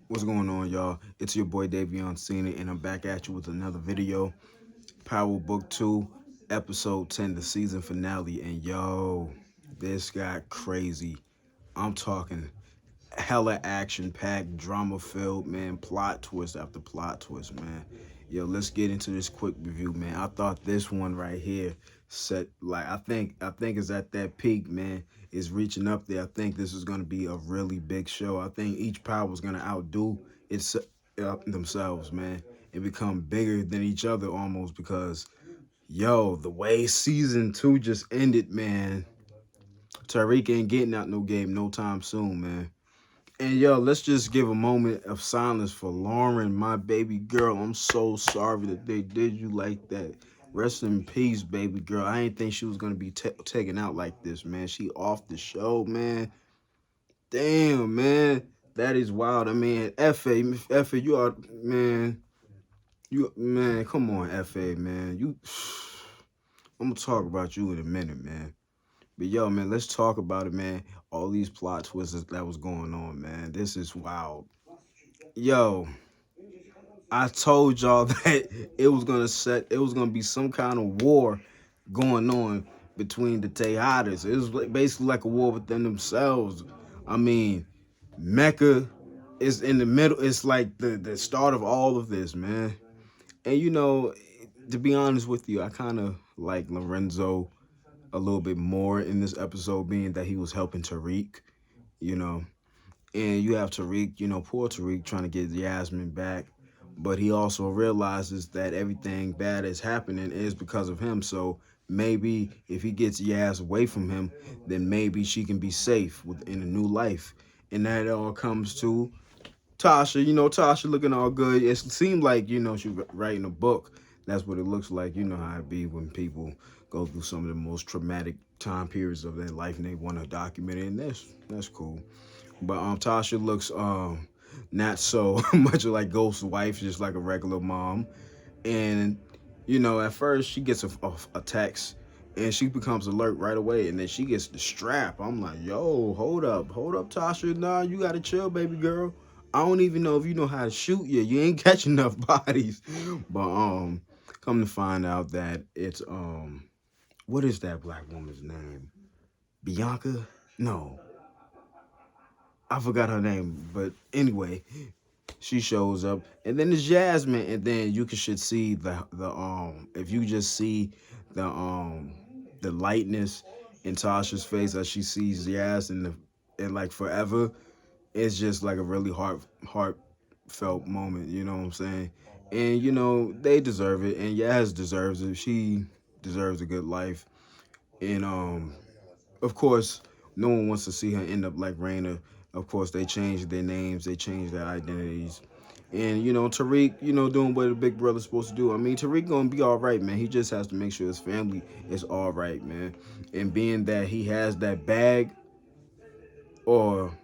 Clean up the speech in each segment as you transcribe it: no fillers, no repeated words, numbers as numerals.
What's going on, y'all? It's your boy Davion Cena, and I'm back at you with another video. Power Book 2, Episode 10, the season finale. And yo, this got crazy. I'm talking hella action-packed, drama-filled, man. Plot twist after plot twist, man. Yo, let's get into this quick review, man. I thought this one right here set like I think is at that peak, man. Is reaching up there. I think this is gonna be a really big show. I think each power is gonna outdo its themselves, man, and become bigger than each other almost because yo, the way season 2 just ended, man. Tariq ain't getting out no game no time soon, man. And yo, let's just give a moment of silence for Lauren, my baby girl. I'm so sorry that they did you like that. Rest in peace, baby girl. I didn't think she was gonna be taken out like this, man. She off the show, man. Damn, man. That is wild. I mean, FA, you are, man. You, man, come on, FA, man. I'm gonna talk about you in a minute, man. But yo, man, let's talk about it, man. All these plot twists that was going on, man. This is wild. Yo, I told y'all that it was gonna be some kind of war going on between the Tejadas. It was basically like a war within themselves. I mean, Mecca is in the middle. It's like the start of all of this, man. And you know, to be honest with you, I kind of like Lorenzo a little bit more in this episode, being that he was helping Tariq. You know, and you have Tariq, poor Tariq trying to get Jasmine back, but he also realizes that everything bad is happening is because of him. So maybe if he gets Yas away from him, then maybe she can be safe within a new life. And that all comes to Tasha. Tasha looking all good. It seemed like she writing a book. That's what it looks like. You know how it be when people go through some of the most traumatic time periods of their life and they want to document it. And that's cool. But Tasha looks not so much like Ghost's wife, just like a regular mom. And at first she gets a text and she becomes alert right away, and then she gets the strap. I'm like, yo, hold up, Tasha. Nah, you gotta chill, baby girl. I don't even know if you know how to shoot yet. You ain't catching enough bodies. But come to find out that it's what is that black woman's name? Bianca? No, I forgot her name. But anyway, she shows up, and then there's Jasmine, and then you should see the if you just see the lightness in Tasha's face as she sees Yas and like forever, it's just like a really heartfelt moment. You know what I'm saying? And they deserve it, and Yas deserves it. She deserves a good life, and of course, no one wants to see her end up like Raina. Of course, they changed their names, they changed their identities. And, Tariq, doing what a big brother's supposed to do. I mean, Tariq gonna be all right, man. He just has to make sure his family is all right, man. And being that he has that bag, or,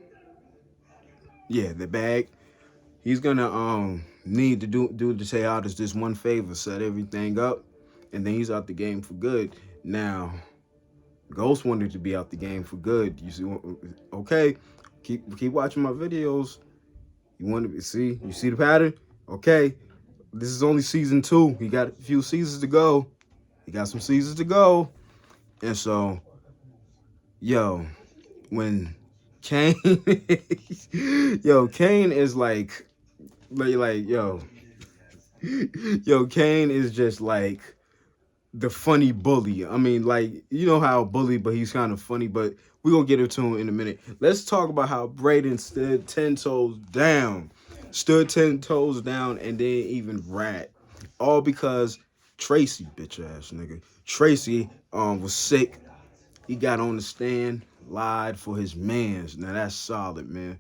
yeah, the bag, he's gonna need to do to say out this one favor, set everything up, and then he's out the game for good. Now, Ghost wanted to be out the game for good. You see, okay, keep watching my videos. You want to see? You see the pattern? Okay, this is only season 2. He got a few seasons to go. He got some seasons to go, and so yo, when Kane, yo, Kane is like yo, Kane is just like the funny bully. I mean, like, you know how bully, but he's kind of funny. But we're going to get into him in a minute. Let's talk about how Brayden stood 10 toes down. Stood 10 toes down and then even rat. All because Tracy, bitch ass nigga. Tracy was sick. He got on the stand, lied for his mans. Now that's solid, man.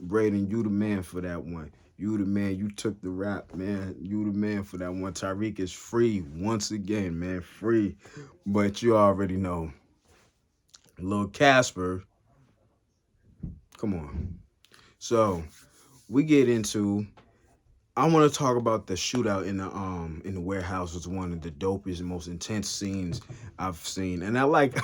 Brayden, you the man for that one. You the man. You took the rap, man. You the man for that one. Tariq is free once again, man. Free. But you already know. Lil Casper. Come on. So we get into I want to talk about the shootout in the warehouse. Was one of the dopest and most intense scenes I've seen, and I like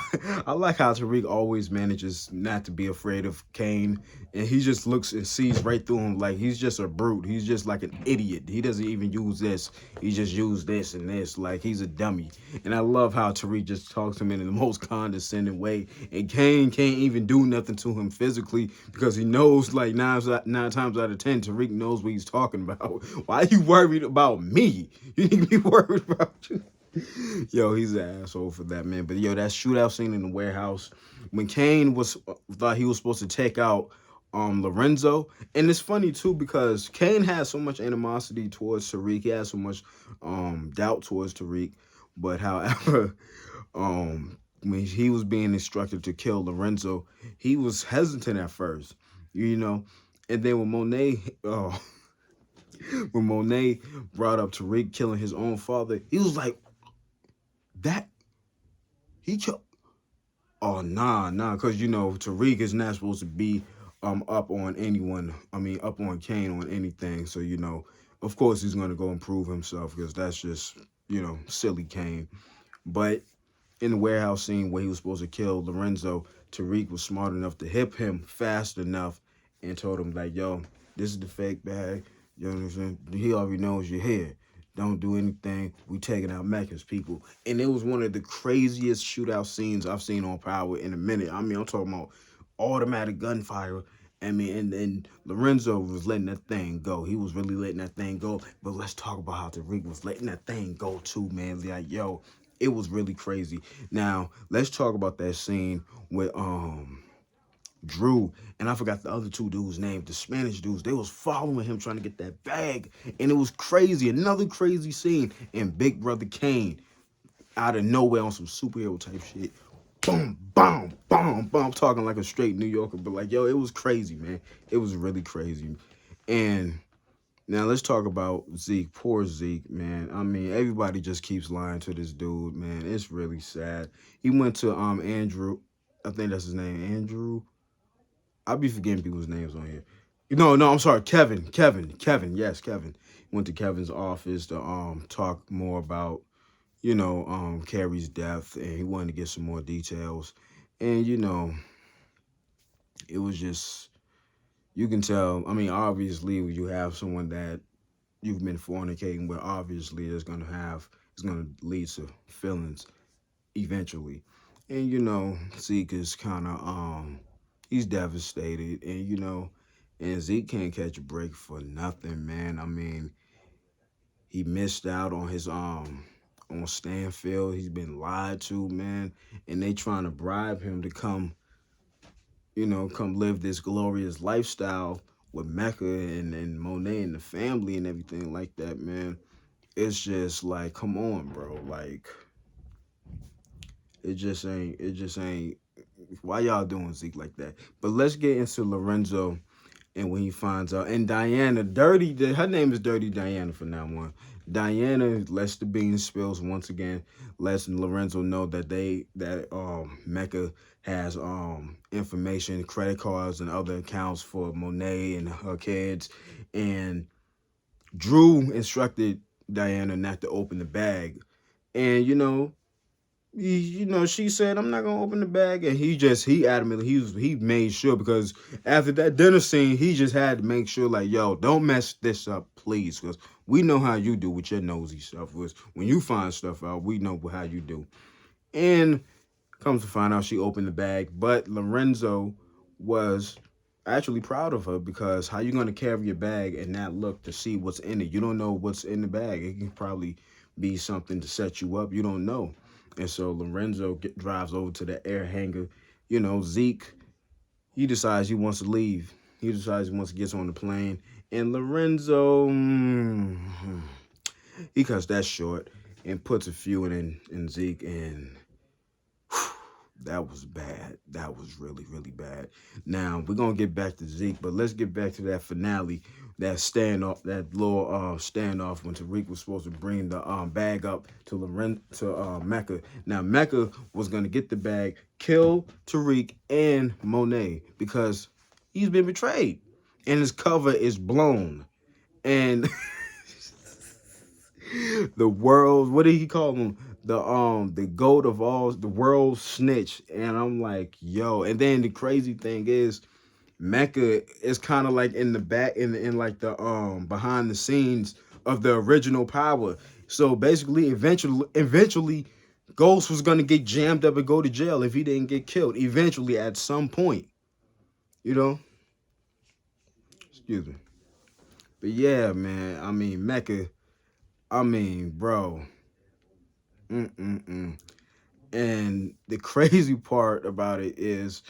I like how Tariq always manages not to be afraid of Kane, and he just looks and sees right through him like he's just a brute. He's just like an idiot. He doesn't even use this. He just used this and this like he's a dummy. And I love how Tariq just talks to him in the most condescending way, and Kane can't even do nothing to him physically because he knows like nine times out of ten Tariq knows what he's talking about. Why are you worried about me? You need to be worried about you. Yo, he's an asshole for that, man. But yo, that shootout scene in the warehouse when Kane was thought he was supposed to take out Lorenzo, and it's funny too because Kane has so much animosity towards Tariq. He has so much doubt towards Tariq, but however, when he was being instructed to kill Lorenzo, he was hesitant at first, you know, and then when Monet, when Monet brought up Tariq killing his own father, he was like, that he killed. Oh nah, because you know Tariq is not supposed to be up on anyone. I mean, up on Kane on anything. So you know, of course he's gonna go and prove himself because that's just silly Kane. But in the warehouse scene where he was supposed to kill Lorenzo, Tariq was smart enough to hit him fast enough and told him like, "Yo, this is the fake bag. You know what I'm saying? He already knows you're here. Don't do anything. We taking out Mecca's people." And it was one of the craziest shootout scenes I've seen on Power in a minute. I mean, I'm talking about automatic gunfire. I mean, and Lorenzo was letting that thing go. He was really letting that thing go. But let's talk about how Tariq was letting that thing go too, man. Like, yo, it was really crazy. Now, let's talk about that scene with Drew, and I forgot the other two dudes' names, the Spanish dudes. They was following him trying to get that bag, and it was crazy. Another crazy scene. And Big Brother Kane, out of nowhere on some superhero type shit. Boom, boom, boom, boom. I'm talking like a straight New Yorker, but like, yo, it was crazy, man. It was really crazy. And now let's talk about Zeke. Poor Zeke, man. I mean, everybody just keeps lying to this dude, man. It's really sad. He went to Andrew. I think that's his name, Andrew. I'll be forgetting people's names on here. No, I'm sorry, Kevin. Yes, Kevin. Went to Kevin's office to talk more about Carrie's death, and he wanted to get some more details. And it was just you can tell. I mean, obviously, when you have someone that you've been fornicating with, obviously, it's gonna lead to feelings eventually. And Zeke is kind of he's devastated, and and Zeke can't catch a break for nothing, man. I mean, he missed out on his on Stanfield. He's been lied to, man, and they trying to bribe him to come live this glorious lifestyle with Mecca and Monet and the family and everything like that, man. It's just like, come on, bro. Like, it just ain't. Why y'all doing Zeke like that? But let's get into Lorenzo and when he finds out. And Diana, her name is Dirty Diana from now on. Diana lets the beans spills once again, lets Lorenzo know that Mecca has information, credit cards and other accounts for Monet and her kids. And Drew instructed Diana not to open the bag. And she said, "I'm not gonna open the bag," and he adamantly he made sure, because after that dinner scene, he just had to make sure, like, yo, don't mess this up, please, because we know how you do with your nosy stuff. Was when you find stuff out, we know how you do. And comes to find out, she opened the bag, but Lorenzo was actually proud of her, because how you gonna carry your bag and not look to see what's in it? You don't know what's in the bag. It can probably be something to set you up. You don't know. And so Lorenzo drives over to the air hangar. Zeke, he decides he wants to leave. He decides he wants to get on the plane. And Lorenzo, he cuts that short and puts a few in Zeke, and that was bad. That was really, really bad. Now, we're going to get back to Zeke, but let's get back to that finale, that standoff, that little standoff when Tariq was supposed to bring the bag up to Mecca. Now, Mecca was going to get the bag, kill Tariq and Monet, because he's been betrayed, and his cover is blown. And The world, what did he call him? The goat of all, the world snitch. And I'm like, yo. And then the crazy thing is, Mecca is kind of like in the back, in like the behind the scenes of the original Power. So basically, eventually, Ghost was gonna get jammed up and go to jail if he didn't get killed. Eventually, at some point, you know. Excuse me. But yeah, man. I mean, Mecca. I mean, bro. Mm-mm-mm. And the crazy part about it is,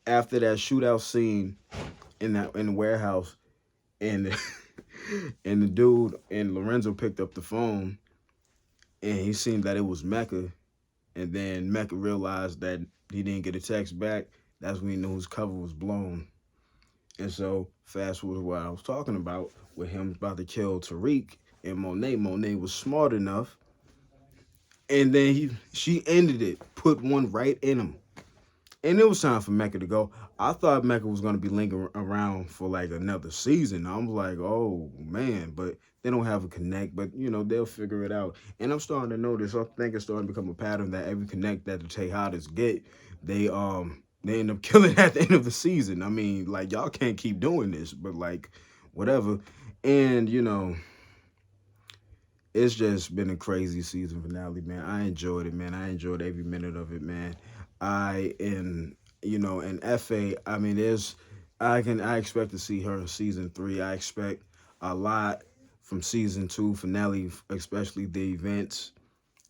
after that shootout scene in the warehouse, and and the dude and Lorenzo picked up the phone, and he seen that it was Mecca, and then Mecca realized that he didn't get a text back. That's when he knew his cover was blown. And so fast forward to what I was talking about, with him about to kill Tariq and Monet. Monet was smart enough, and then she ended it, put one right in him. And it was time for Mecca to go. I thought Mecca was going to be lingering around for like another season. I'm like, oh man, but they don't have a connect. But you know, they'll figure it out. And I'm starting to notice. I think it's starting to become a pattern that every connect that the Tejadas get, they end up killing at the end of the season. I mean, like y'all can't keep doing this, but like whatever. And you know, it's just been a crazy season finale, man. I enjoyed it, man. I enjoyed every minute of it, man. I in you know, in FA, I mean, I expect to see her in season 3. I expect a lot from season 2 finale, especially the events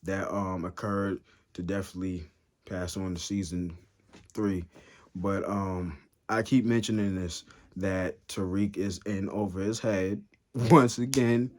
that occurred, to definitely pass on to season 3. But I keep mentioning this, that Tariq is in over his head once again,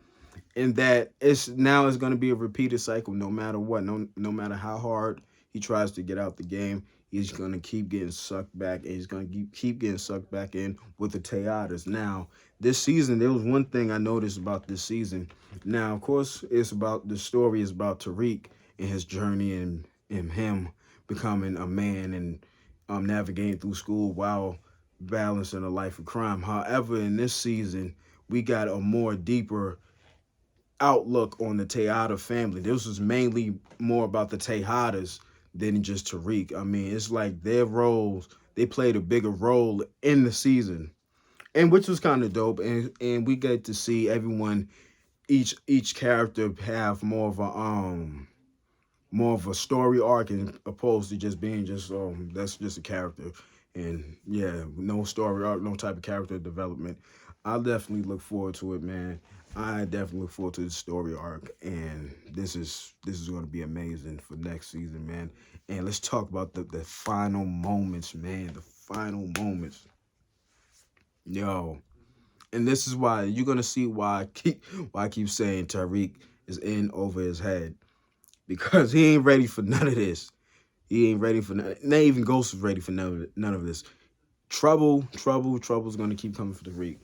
and that it's going to be a repeated cycle no matter what. No matter how hard he tries to get out the game, he's going to keep getting sucked back, and he's going to keep getting sucked back in with the Tejadas. Now, this season, there was one thing I noticed about this season. Now, of course, the story is about Tariq and his journey, and him becoming a man, and navigating through school while balancing a life of crime. However, in this season, we got a more deeper outlook on the Tejada family. This was mainly more about the Tejadas than just Tariq. I mean, it's like their roles, they played a bigger role in the season. And which was kind of dope. And we get to see everyone, each character have more of a story arc, and opposed to just being just that's just a character. And yeah, no story arc, no type of character development. I definitely look forward to it, man. I definitely look forward to the story arc, and this is going to be amazing for next season, man. And let's talk about the final moments, man. The final moments, yo. And this is why you're gonna see why I keep saying Tariq is in over his head, because he ain't ready for none of this. He ain't ready for none. Not even Ghost is ready for none of this. Trouble's gonna keep coming for Tariq.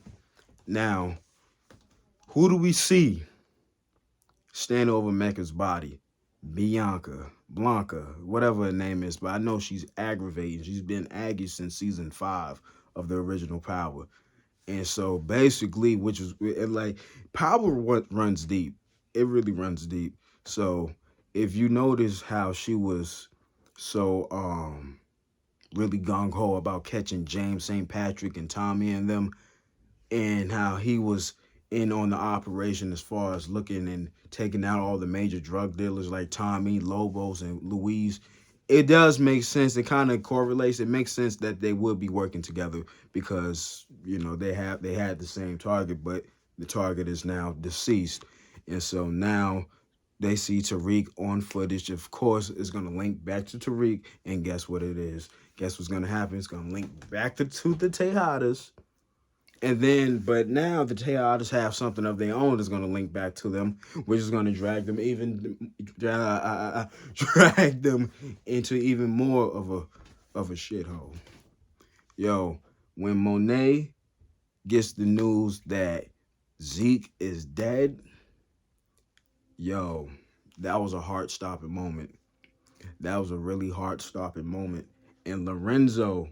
Now, who do we see stand over Mecca's body? Blanca, whatever her name is, but I know she's aggravating. She's been aggy since season 5 of the original Power. And so basically, which is like, Power runs deep. It really runs deep. So if you notice how she was so really gung ho about catching James St. Patrick and Tommy and them, and how he was in on the operation as far as looking and taking out all the major drug dealers like Tommy, Lobos, and Louise. It does make sense. It kind of correlates. It makes sense that they would be working together, because you know they had the same target, but the target is now deceased, and so now they see Tariq on footage. Of course, it's going to link back to Tariq, and guess what it is? Guess what's going to happen? It's going to link back to the Tejadas. And then, but now the Tejadas have something of their own that's going to link back to them, which is going to drag them into even more of a shithole. Yo, when Monet gets the news that Zeke is dead, yo, that was a heart-stopping moment. That was a really heart-stopping moment. And Lorenzo's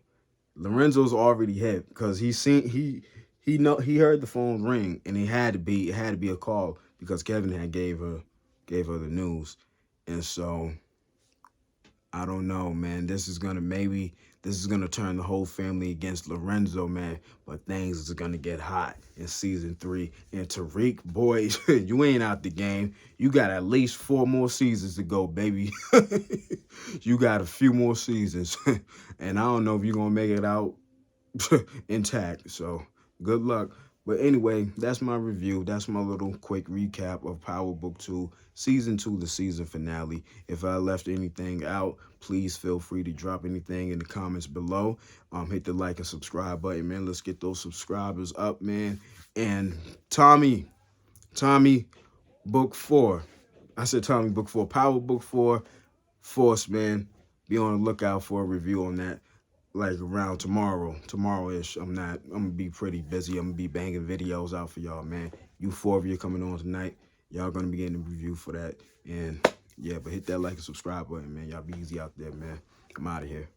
already hit, because he heard the phone ring, and it had to be a call, because Kevin had gave her the news. And so I don't know, man. This is gonna turn the whole family against Lorenzo, man. But things is gonna get hot in season 3. And Tariq, boy, you ain't out the game. You got at least 4 more seasons to go, baby. You got a few more seasons, and I don't know if you're gonna make it out intact. So good luck. But anyway, that's my review. That's my little quick recap of Power Book 2, Season 2, the season finale. If I left anything out, please feel free to drop anything in the comments below. Hit the like and subscribe button, man. Let's get those subscribers up, man. And Tommy, Book 4. I said Tommy Book 4. Power Book 4, Force, man. Be on the lookout for a review on that. Like around tomorrow-ish. I'm gonna be pretty busy. I'm gonna be banging videos out for y'all, man. Euphoria coming on tonight. Y'all gonna be getting a review for that. And yeah, but hit that like and subscribe button, man. Y'all be easy out there, man. I'm out of here.